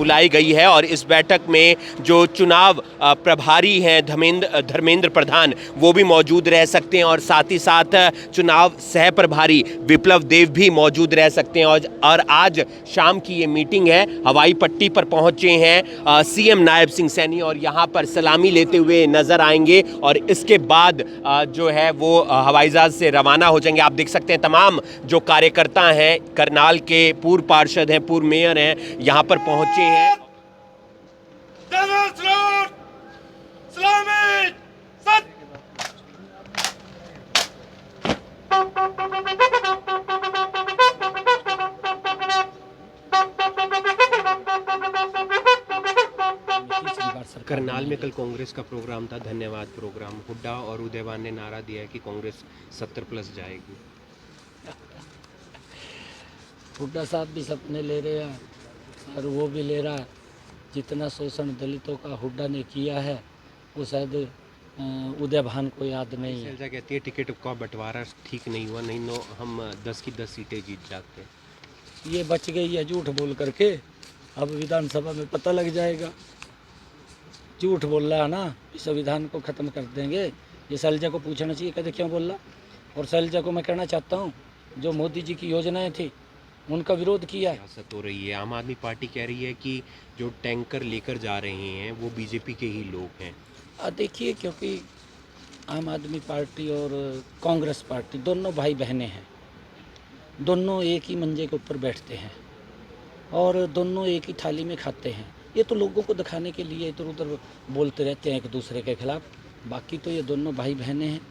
बुलाई गई है और इस बैठक में जो चुनाव प्रभारी हैं धर्मेंद्र प्रधान वो भी मौजूद रह सकते हैं और साथ ही साथ चुनाव सह प्रभारी विप्लव देव भी मौजूद रह सकते हैं। और आज शाम की ये मीटिंग है, हवाई पट्टी पर पहुंचे हैं सीएम नायब सिंह सैनी और यहाँ पर सलामी लेते हुए नजर आएंगे और इसके बाद जो है वो हवाई जहाज से रवाना हो जाएंगे। आप देख सकते हैं तमाम जो कार्यकर्ता हैं, करनाल के पूर्व पार्षद हैं, पूर्व मेयर हैं, यहाँ पर पहुंचे हैं। करनाल में कल कांग्रेस का प्रोग्राम था, धन्यवाद प्रोग्राम। हुड्डा और उदयवान ने नारा दिया है कि कांग्रेस 70+ जाएगी। हुड्डा साहब भी सपने ले रहे हैं और वो भी ले रहा है। जितना शोषण दलितों का हुड्डा ने किया है वो शायद उदयवान को याद नहीं है। शैलजा कहती है टिकट का बंटवारा ठीक नहीं हुआ, नहीं तो हम 10 की 10 सीटें जीत जाते। ये बच गई है झूठ बोल करके, अब विधानसभा में पता लग जाएगा। झूठ बोल रहा है ना, इस संविधान को ख़त्म कर देंगे। ये शैलजा को पूछना चाहिए, कहते क्यों बोल रहा। और शैलजा को मैं कहना चाहता हूँ, जो मोदी जी की योजनाएं थी उनका विरोध किया है। सियासत हो रही है, आम आदमी पार्टी कह रही है कि जो टैंकर लेकर जा रहे हैं वो बीजेपी के ही लोग हैं। देखिए, क्योंकि आम आदमी पार्टी और कांग्रेस पार्टी दोनों भाई बहनें हैं, दोनों एक ही मंजे के ऊपर बैठते हैं और दोनों एक ही थाली में खाते हैं। ये तो लोगों को दिखाने के लिए इधर उधर बोलते रहते हैं एक दूसरे के खिलाफ, बाकी तो ये दोनों भाई बहनें हैं।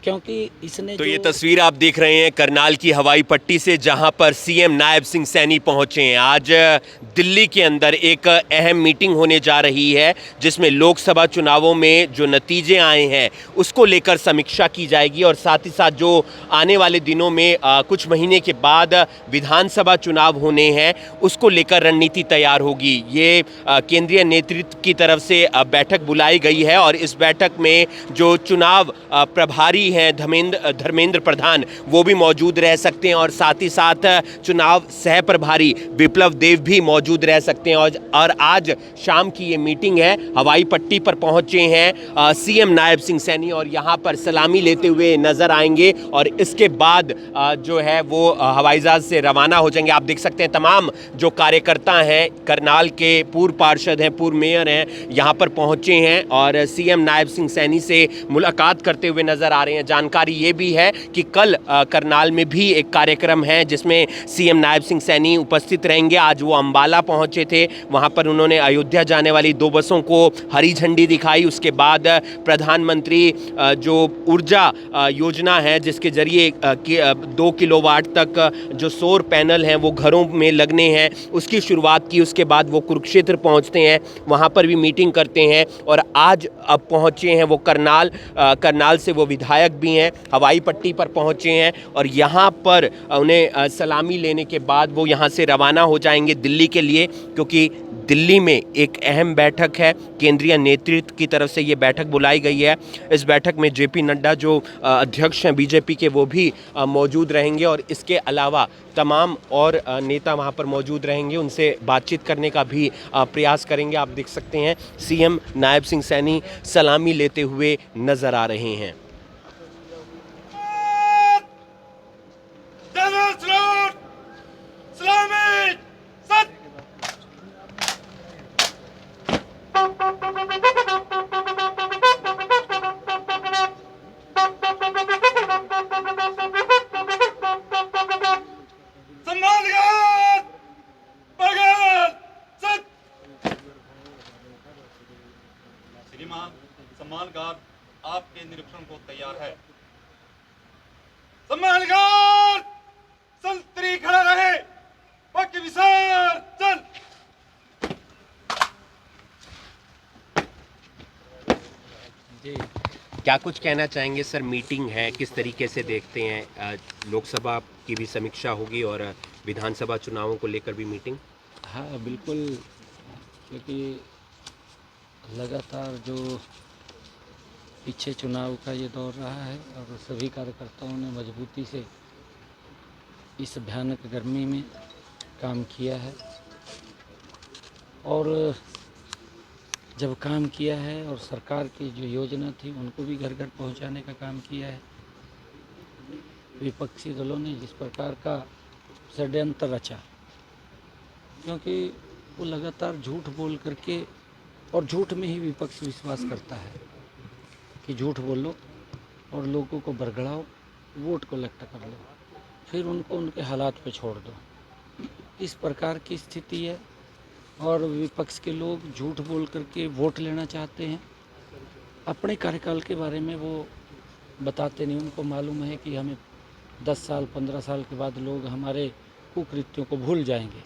क्योंकि इसने तो ये तस्वीर आप देख रहे हैं करनाल की हवाई पट्टी से, जहां पर सीएम नायब सिंह सैनी पहुंचे हैं। आज दिल्ली के अंदर एक अहम मीटिंग होने जा रही है जिसमें लोकसभा चुनावों में जो नतीजे आए हैं उसको लेकर समीक्षा की जाएगी और साथ ही साथ जो आने वाले दिनों में कुछ महीने के बाद विधानसभा चुनाव होने हैं उसको लेकर रणनीति तैयार होगी। ये केंद्रीय नेतृत्व की तरफ से बैठक बुलाई गई है और इस बैठक में जो चुनाव प्रभारी हैं धर्मेंद्र प्रधान वो भी मौजूद रह सकते हैं और साथ ही साथ चुनाव सह प्रभारी विप्लव देव भी मौजूद रह सकते हैं। और आज शाम की ये मीटिंग है, हवाई पट्टी पर पहुंचे हैं सीएम नायब सिंह सैनी और यहाँ पर सलामी लेते हुए नजर आएंगे और इसके बाद जो है वो हवाई जहाज से रवाना हो जाएंगे। आप देख सकते हैं तमाम जो कार्यकर्ता हैं, करनाल के पूर्व पार्षद हैं, पूर्व मेयर हैं, यहाँ पर पहुंचे हैं और सीएम नायब सिंह सैनी से मुलाकात करते हुए नजर आ रहे हैं। जानकारी ये भी है कि कल करनाल में भी एक कार्यक्रम है जिसमें सीएम नायब सिंह सैनी उपस्थित रहेंगे। आज वो अंबाला पहुंचे थे, वहां पर उन्होंने अयोध्या जाने वाली 2 बसों को हरी झंडी दिखाई। उसके बाद प्रधानमंत्री जो ऊर्जा योजना है जिसके जरिए 2 किलोवाट तक जो सौर पैनल हैं वो घरों में लगने हैं, उसकी शुरुआत की। उसके बाद वो कुरुक्षेत्र पहुंचते हैं, वहां पर भी मीटिंग करते हैं और आज अब पहुंचे हैं वो करनाल से वो विधायक भी हैं, हवाई पट्टी पर पहुंचे हैं और यहाँ पर उन्हें सलामी लेने के बाद वो यहाँ से रवाना हो जाएंगे दिल्ली के लिए, क्योंकि दिल्ली में एक अहम बैठक है, केंद्रीय नेतृत्व की तरफ से ये बैठक बुलाई गई है। इस बैठक में जेपी नड्डा जो अध्यक्ष हैं बीजेपी के वो भी मौजूद रहेंगे और इसके अलावा तमाम और नेता वहाँ पर मौजूद रहेंगे, उनसे बातचीत करने का भी प्रयास करेंगे। आप देख सकते हैं सीएम नायब सिंह सैनी सलामी लेते हुए नजर आ रहे हैं। श्रीमान सम्मानगार आपके निरीक्षण को तैयार है। सम्मानगार संतरी खड़ा रहे, बाकी विसर चल। जी, क्या कुछ कहना चाहेंगे सर? मीटिंग है, किस तरीके से देखते हैं? लोकसभा की भी समीक्षा होगी और विधानसभा चुनावों को लेकर भी मीटिंग। हाँ बिल्कुल, क्योंकि लगातार जो पीछे चुनाव का ये दौर रहा है और सभी कार्यकर्ताओं ने मजबूती से इस भयानक गर्मी में काम किया है और जब काम किया है और सरकार की जो योजना थी उनको भी घर घर पहुंचाने का काम किया है। विपक्षी दलों ने जिस प्रकार का षड्यंत्र रचा, क्योंकि वो लगातार झूठ बोल करके, और झूठ में ही विपक्ष विश्वास करता है कि झूठ बोलो और लोगों को बरगड़ाओ, वोट कलेक्ट कर लो, फिर उनको उनके हालात पे छोड़ दो। इस प्रकार की स्थिति है और विपक्ष के लोग झूठ बोल करके वोट लेना चाहते हैं। अपने कार्यकाल के बारे में वो बताते नहीं। उनको मालूम है कि हमें 10 साल 15 साल के बाद लोग हमारे कुकृत्यों को भूल जाएंगे,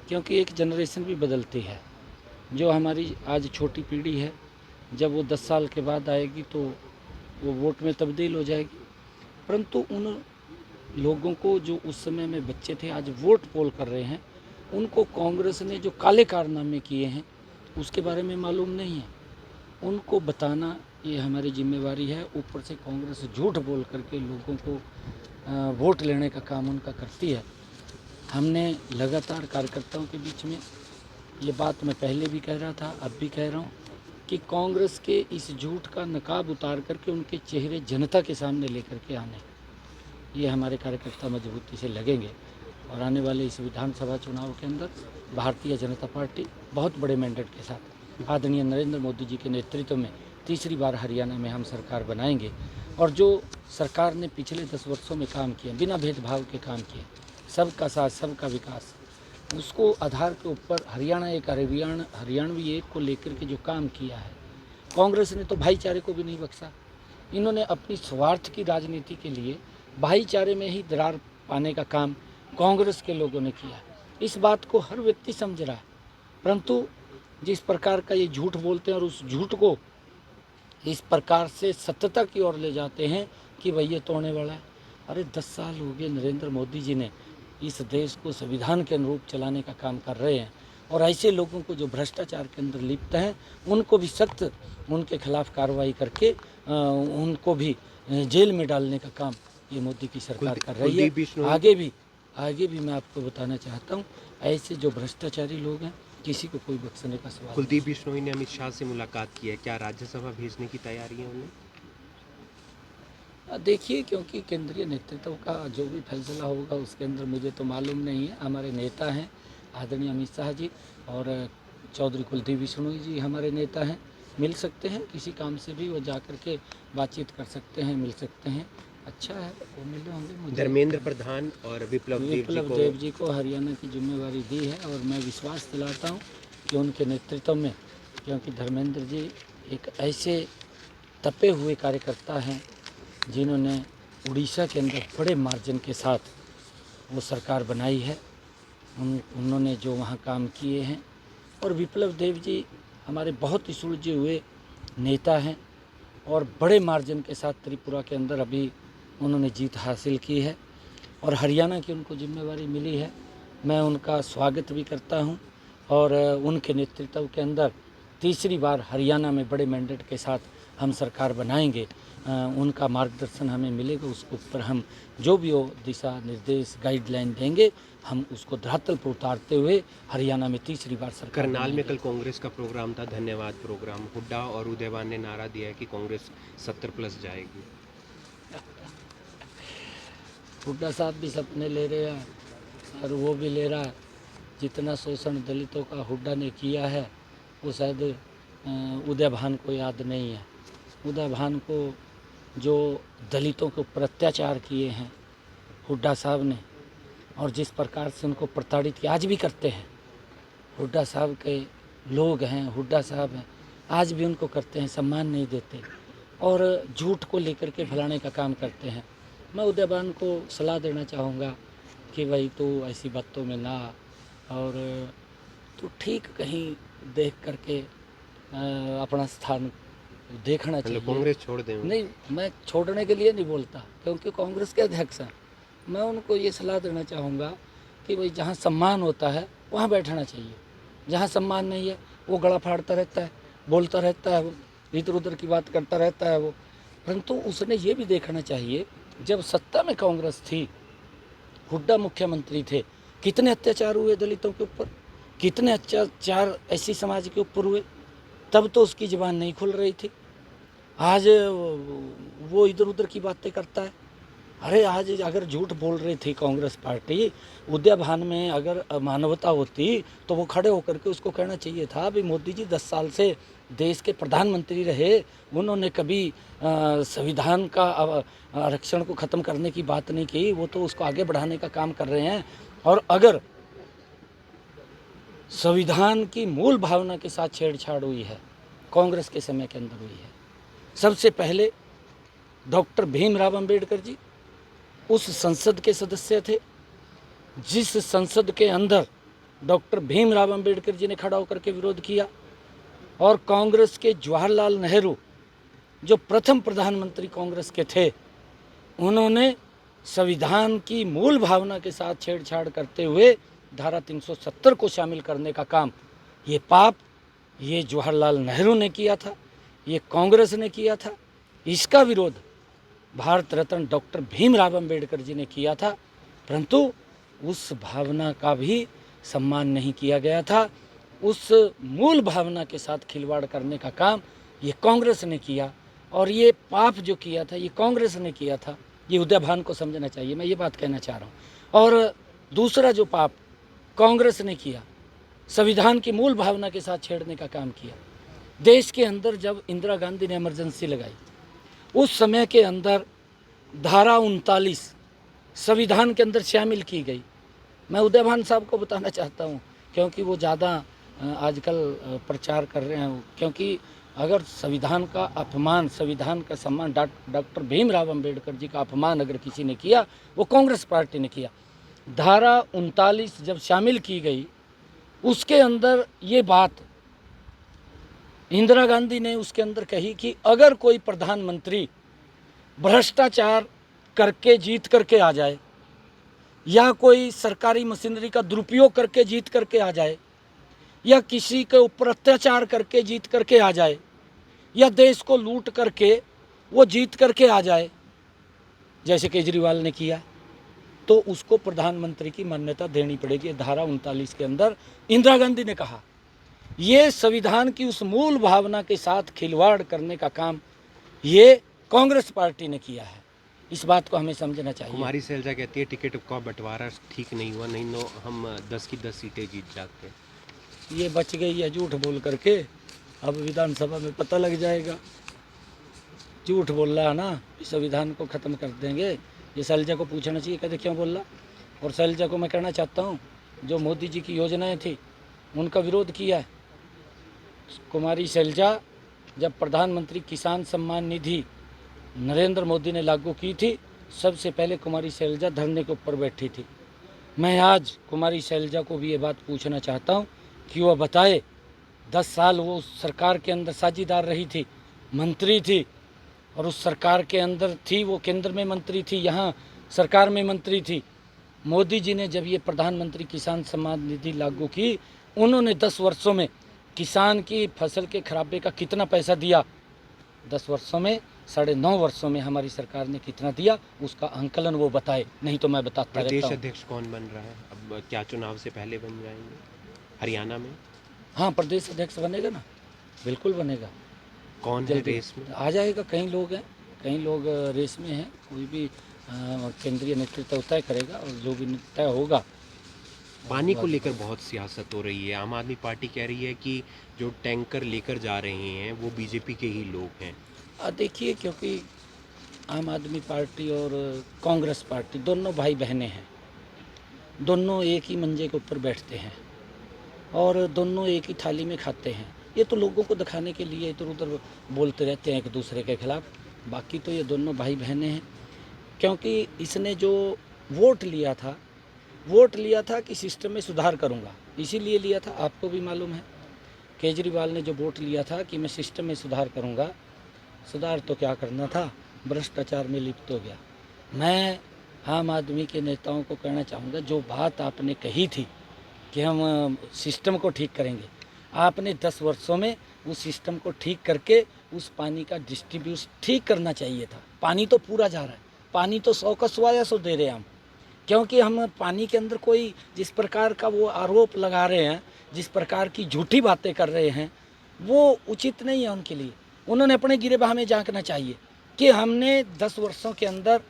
क्योंकि एक जनरेशन भी बदलती है। जो हमारी आज छोटी पीढ़ी है, जब वो 10 साल के बाद आएगी तो वो वोट में तब्दील हो जाएगी। परंतु उन लोगों को जो उस समय में बच्चे थे, आज वोट पोल कर रहे हैं, उनको कांग्रेस ने जो काले कारनामे किए हैं उसके बारे में मालूम नहीं है। उनको बताना ये हमारी जिम्मेवारी है। ऊपर से कांग्रेस झूठ बोल करके लोगों को वोट लेने का काम उनका करती है। हमने लगातार कार्यकर्ताओं के बीच में ये बात मैं पहले भी कह रहा था, अब भी कह रहा हूँ कि कांग्रेस के इस झूठ का नकाब उतार करके उनके चेहरे जनता के सामने लेकर के आने, ये हमारे कार्यकर्ता मजबूती से लगेंगे। और आने वाले इस विधानसभा चुनाव के अंदर भारतीय जनता पार्टी बहुत बड़े मैंडेट के साथ आदरणीय नरेंद्र मोदी जी के नेतृत्व में तीसरी बार हरियाणा में हम सरकार बनाएंगे। और जो सरकार ने पिछले 10 वर्षों में काम किया, बिना भेदभाव के काम किए, सबका साथ सबका विकास, उसको आधार के ऊपर हरियाणा एक हरियाणवी एक को लेकर के जो काम किया है, कांग्रेस ने तो भाईचारे को भी नहीं बख्शा। इन्होंने अपनी स्वार्थ की राजनीति के लिए भाईचारे में ही दरार पाने का काम कांग्रेस के लोगों ने किया। इस बात को हर व्यक्ति समझ रहा है, परंतु जिस प्रकार का ये झूठ बोलते हैं और उस झूठ को इस प्रकार से सत्यता की ओर ले जाते हैं कि भाई ये तोड़ने वाला है। अरे 10 साल हो गए नरेंद्र मोदी जी ने इस देश को संविधान के अनुरूप चलाने का काम कर रहे हैं, और ऐसे लोगों को जो भ्रष्टाचार के अंदर लिप्त हैं उनको भी सख्त उनके खिलाफ कार्रवाई करके उनको भी जेल में डालने का काम ये मोदी की सरकार कर रही है। आगे भी मैं आपको बताना चाहता हूँ, ऐसे जो भ्रष्टाचारी लोग हैं किसी को कोई बख्शने का सवाल। कुलदीप बिश्नोई ने अमित शाह से मुलाकात की है, क्या राज्यसभा भेजने की तैयारी है उन्हें? देखिए, क्योंकि केंद्रीय नेतृत्व का जो भी फैसला होगा उसके अंदर मुझे तो मालूम नहीं है। हमारे नेता हैं आदरणीय अमित शाह जी और चौधरी कुलदीप बिश्नोई जी हमारे नेता हैं। मिल सकते हैं, किसी काम से भी वो जा कर के बातचीत कर सकते हैं, मिल सकते हैं। अच्छा है, वो मिले होंगे। मुझे धर्मेंद्र प्रधान और विप्लव देव जी को हरियाणा की जिम्मेवारी दी है और मैं विश्वास दिलाता हूँ कि उनके नेतृत्व में, क्योंकि धर्मेंद्र जी एक ऐसे तपे हुए कार्यकर्ता हैं जिन्होंने उड़ीसा के अंदर बड़े मार्जिन के साथ वो सरकार बनाई है। उन्होंने जो वहाँ काम किए हैं, और विप्लव देव जी हमारे बहुत ही सुलझे हुए नेता हैं और बड़े मार्जिन के साथ त्रिपुरा के अंदर अभी उन्होंने जीत हासिल की है और हरियाणा की उनको जिम्मेवारी मिली है। मैं उनका स्वागत भी करता हूं और उनके नेतृत्व के अंदर तीसरी बार हरियाणा में बड़े मैंडेट के साथ हम सरकार बनाएंगे। उनका मार्गदर्शन हमें मिलेगा, उसके ऊपर हम जो भी वो दिशा निर्देश गाइडलाइन देंगे हम उसको धरातल पर उतारते हुए हरियाणा में तीसरी बार सरकार। करनाल में कल कांग्रेस का प्रोग्राम था, धन्यवाद प्रोग्राम। हुड्डा और उदयवान ने नारा दिया है कि कांग्रेस 70+ जाएगी। हुड्डा साहब भी सपने ले रहे हैं और वो भी ले रहा है। जितना शोषण दलितों का हुड्डा ने किया है वो शायद उदयभान को याद नहीं है। उदयभान को जो दलितों के ऊपर अत्याचार किए हैं हुड्डा साहब ने, और जिस प्रकार से उनको प्रताड़ित किया, आज भी करते हैं। हुड्डा साहब के लोग हैं, हुड्डा साहब हैं, आज भी उनको करते हैं, सम्मान नहीं देते और झूठ को लेकर के फैलाने का काम करते हैं। मैं उदयभान को सलाह देना चाहूँगा कि भाई तू ऐसी बातों में ना, और तू ठीक कहीं देख करके अपना स्थान देखना चाहिए। कांग्रेस छोड़ दें? नहीं, मैं छोड़ने के लिए नहीं बोलता, क्योंकि कांग्रेस के अध्यक्ष हैं। मैं उनको ये सलाह देना चाहूँगा कि भाई जहाँ सम्मान होता है वहाँ बैठना चाहिए। जहाँ सम्मान नहीं है वो गला फाड़ता रहता है, बोलता रहता है, वो इधर उधर की बात करता रहता है वो। परंतु उसने ये भी देखना चाहिए, जब सत्ता में कांग्रेस थी, हुड्डा मुख्यमंत्री थे, कितने अत्याचार हुए दलितों के ऊपर, कितने अत्याचार ऐसी समाज के ऊपर हुए, तब तो उसकी ज़ुबान नहीं खुल रही थी। आज वो इधर उधर की बातें करता है। अरे आज अगर झूठ बोल रही थी कांग्रेस पार्टी, उद्याभान में अगर मानवता होती तो वो खड़े होकर के उसको कहना चाहिए था भी मोदी जी 10 साल से देश के प्रधानमंत्री रहे, उन्होंने कभी संविधान का आरक्षण को ख़त्म करने की बात नहीं की, वो तो उसको आगे बढ़ाने का काम कर रहे हैं। और अगर संविधान की मूल भावना के साथ छेड़छाड़ हुई है, कांग्रेस के समय के अंदर हुई है। सबसे पहले डॉक्टर भीमराव अंबेडकर जी उस संसद के सदस्य थे जिस संसद के अंदर डॉक्टर भीमराव अंबेडकर जी ने खड़ा होकर के विरोध किया, और कांग्रेस के जवाहरलाल नेहरू जो प्रथम प्रधानमंत्री कांग्रेस के थे, उन्होंने संविधान की मूल भावना के साथ छेड़छाड़ करते हुए धारा 370 को शामिल करने का काम, ये पाप ये जवाहरलाल नेहरू ने किया था, ये कांग्रेस ने किया था। इसका विरोध भारत रत्न डॉक्टर भीमराव अंबेडकर जी ने किया था, परंतु उस भावना का भी सम्मान नहीं किया गया था। उस मूल भावना के साथ खिलवाड़ करने का काम ये कांग्रेस ने किया, और ये पाप जो किया था ये कांग्रेस ने किया था। ये उद्याभान को समझना चाहिए, मैं ये बात कहना चाह रहा हूँ। और दूसरा जो पाप कांग्रेस ने किया, संविधान की मूल भावना के साथ छेड़ने का काम किया। देश के अंदर जब इंदिरा गांधी ने इमरजेंसी लगाई, उस समय के अंदर धारा 39 संविधान के अंदर शामिल की गई। मैं उदयभान साहब को बताना चाहता हूँ, क्योंकि वो ज़्यादा आजकल प्रचार कर रहे हैं, क्योंकि अगर संविधान का अपमान, संविधान का सम्मान, डॉक्टर भीमराव अंबेडकर जी का अपमान अगर किसी ने किया, वो कांग्रेस पार्टी ने किया। धारा 39 जब शामिल की गई, उसके अंदर ये बात इंदिरा गांधी ने उसके अंदर कही कि अगर कोई प्रधानमंत्री भ्रष्टाचार करके जीत करके आ जाए, या कोई सरकारी मशीनरी का दुरुपयोग करके जीत करके आ जाए, या किसी के ऊपर अत्याचार करके जीत करके आ जाए, या देश को लूट करके वो जीत करके आ जाए, जैसे केजरीवाल ने किया, तो उसको प्रधानमंत्री की मान्यता देनी पड़ेगी। धारा 39 के अंदर इंदिरा गांधी ने कहा। ये संविधान की उस मूल भावना के साथ खिलवाड़ करने का काम ये कांग्रेस पार्टी ने किया है। इस बात को हमें समझना चाहिए। कुमारी शैलजा कहती है टिकट का बंटवारा ठीक नहीं हुआ, नहीं तो हम 10 की 10 सीटें जीत जाते। ये बच गई है झूठ बोल करके, अब विधानसभा में पता लग जाएगा। झूठ बोल रहा है ना, इस संविधान को ख़त्म कर देंगे। ये शैलजा को पूछना चाहिए, कहते क्यों बोल रहा। और शैलजा को मैं कहना चाहता हूँ, जो मोदी जी की योजनाएं थी उनका विरोध किया है। कुमारी शैलजा जब प्रधानमंत्री किसान सम्मान निधि नरेंद्र मोदी ने लागू की थी, सबसे पहले कुमारी शैलजा धरने के ऊपर बैठी थी। मैं आज कुमारी शैलजा को भी ये बात पूछना चाहता हूँ कि वह बताए, 10 साल वो उस सरकार के अंदर साझीदार रही थी, मंत्री थी, और उस सरकार के अंदर थी, वो केंद्र में मंत्री थी, यहाँ सरकार में मंत्री थी। मोदी जी ने जब ये प्रधानमंत्री किसान सम्मान निधि लागू की, उन्होंने 10 वर्षों में किसान की फसल के खराबे का कितना पैसा दिया, 10 वर्षों में, 9.5 वर्षों में हमारी सरकार ने कितना दिया, उसका आंकलन वो बताए, नहीं तो मैं बताता रहता हूँ। प्रदेश अध्यक्ष कौन बन रहा है अब, क्या चुनाव से पहले बन जाएंगे हरियाणा में? हाँ, प्रदेश अध्यक्ष बनेगा ना, बिल्कुल बनेगा। कौन है रेस में? आ जाएगा, कई लोग हैं, कई लोग रेस में हैं, कोई भी केंद्रीय नेतृत्व तय करेगा, और जो भी तय होगा। पानी को लेकर बहुत सियासत हो रही है। आम आदमी पार्टी कह रही है कि जो टैंकर लेकर जा रहे हैं वो बीजेपी के ही लोग हैं। देखिए, क्योंकि आम आदमी पार्टी और कांग्रेस पार्टी दोनों भाई बहनें हैं, दोनों एक ही मंजे के ऊपर बैठते हैं, और दोनों एक ही थाली में खाते हैं। ये तो लोगों को दिखाने के लिए इधर उधर बोलते रहते हैं एक दूसरे के खिलाफ, बाकी तो ये दोनों भाई बहनें हैं। क्योंकि इसने जो वोट लिया था कि सिस्टम में सुधार करूंगा, इसीलिए लिया था। आपको भी मालूम है, केजरीवाल ने जो वोट लिया था कि मैं सिस्टम में सुधार करूंगा, सुधार तो क्या करना था, भ्रष्टाचार में लिप्त हो गया। मैं आम आदमी के नेताओं को कहना चाहूँगा, जो बात आपने कही थी कि हम सिस्टम को ठीक करेंगे, आपने 10 वर्षों में उस सिस्टम को ठीक करके उस पानी का डिस्ट्रीब्यूशन ठीक करना चाहिए था। पानी तो पूरा जा रहा है, पानी तो 100 का 100 दे रहे हैं हम, क्योंकि हम पानी के अंदर कोई जिस प्रकार का वो आरोप लगा रहे हैं, जिस प्रकार की झूठी बातें कर रहे हैं वो उचित नहीं है उनके लिए। उन्होंने अपने गिरेबान में झांकना चाहिए कि हमने 10 वर्षों के अंदर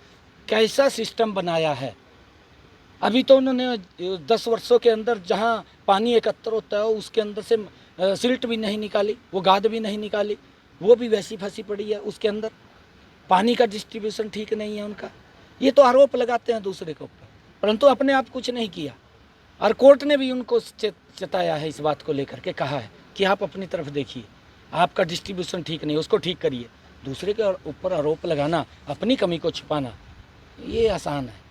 कैसा सिस्टम बनाया है। अभी तो उन्होंने 10 वर्षों के अंदर जहाँ पानी एकत्र होता है उसके अंदर से सिल्ट भी नहीं निकाली, वो गाद भी नहीं निकाली, वो भी वैसी फंसी पड़ी है उसके अंदर। पानी का डिस्ट्रीब्यूशन ठीक नहीं है उनका। ये तो आरोप लगाते हैं दूसरे के ऊपर, परंतु अपने आप कुछ नहीं किया। और कोर्ट ने भी उनको चेताया है इस बात को लेकर के, कहा है कि आप अपनी तरफ देखिए, आपका डिस्ट्रीब्यूशन ठीक नहीं, उसको ठीक करिए। दूसरे के ऊपर आरोप लगाना, अपनी कमी को छिपाना, ये आसान है।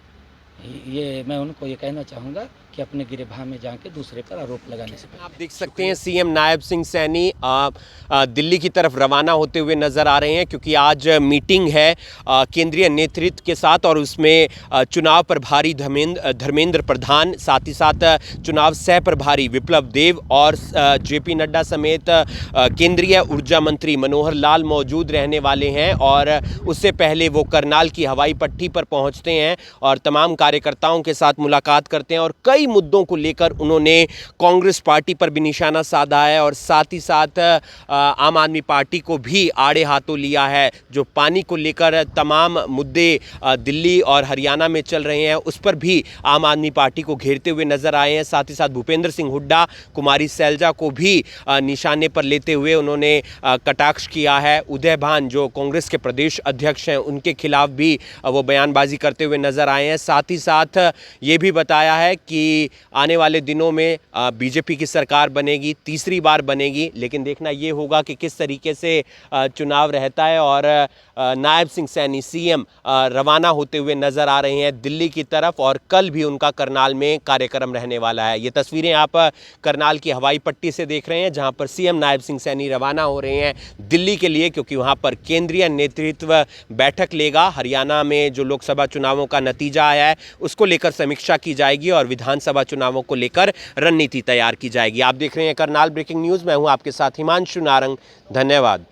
ये मैं उनको ये कहना चाहूँगा कि अपने गिरेबान में जाके दूसरे पर आरोप लगाने से आप देख सकते हैं सीएम नायब सिंह सैनी दिल्ली की तरफ रवाना होते हुए नजर आ रहे हैं, क्योंकि आज मीटिंग है केंद्रीय नेतृत्व के साथ और उसमें चुनाव प्रभारी धर्मेंद्र प्रधान, साथ ही साथ चुनाव सह प्रभारी विप्लव देव और जेपी नड्डा समेत केंद्रीय ऊर्जा मंत्री मनोहर लाल मौजूद रहने वाले हैं। और उससे पहले वो करनाल की हवाई पट्टी पर पहुंचते हैं और तमाम कार्यकर्ताओं के साथ मुलाकात करते हैं और कई मुद्दों को लेकर उन्होंने कांग्रेस पार्टी पर भी निशाना साधा है और साथ ही साथ आम आदमी पार्टी को भी आड़े हाथों लिया है। जो पानी को लेकर तमाम मुद्दे दिल्ली और हरियाणा में चल रहे हैं उस पर भी आम आदमी पार्टी को घेरते हुए नजर आए हैं। साथ ही साथ भूपेंद्र सिंह हुड्डा, कुमारी सैलजा को भी निशाने पर लेते हुए उन्होंने कटाक्ष किया है। उदय भान जो कांग्रेस के प्रदेश अध्यक्ष हैं उनके खिलाफ भी वो बयानबाजी करते हुए नजर आए हैं। साथ ही साथ ये भी बताया है कि आने वाले दिनों में बीजेपी की सरकार बनेगी, तीसरी बार बनेगी, लेकिन देखना ये होगा कि किस तरीके से चुनाव रहता है। और नायब सिंह सैनी सीएम रवाना होते हुए नजर आ रहे हैं दिल्ली की तरफ और कल भी उनका करनाल में कार्यक्रम रहने वाला है। ये तस्वीरें आप करनाल की हवाई पट्टी से देख रहे हैं, जहां पर सीएम नायब सिंह सैनी रवाना हो रहे हैं दिल्ली के लिए, क्योंकि वहां पर केंद्रीय नेतृत्व बैठक लेगा। हरियाणा में जो लोकसभा चुनावों का नतीजा आया है उसको लेकर समीक्षा की जाएगी और विधानसभा चुनावों को लेकर रणनीति तैयार की जाएगी। आप देख रहे हैं करनाल ब्रेकिंग न्यूज़, मैं हूं आपके साथ हिमांशु नारंग। धन्यवाद।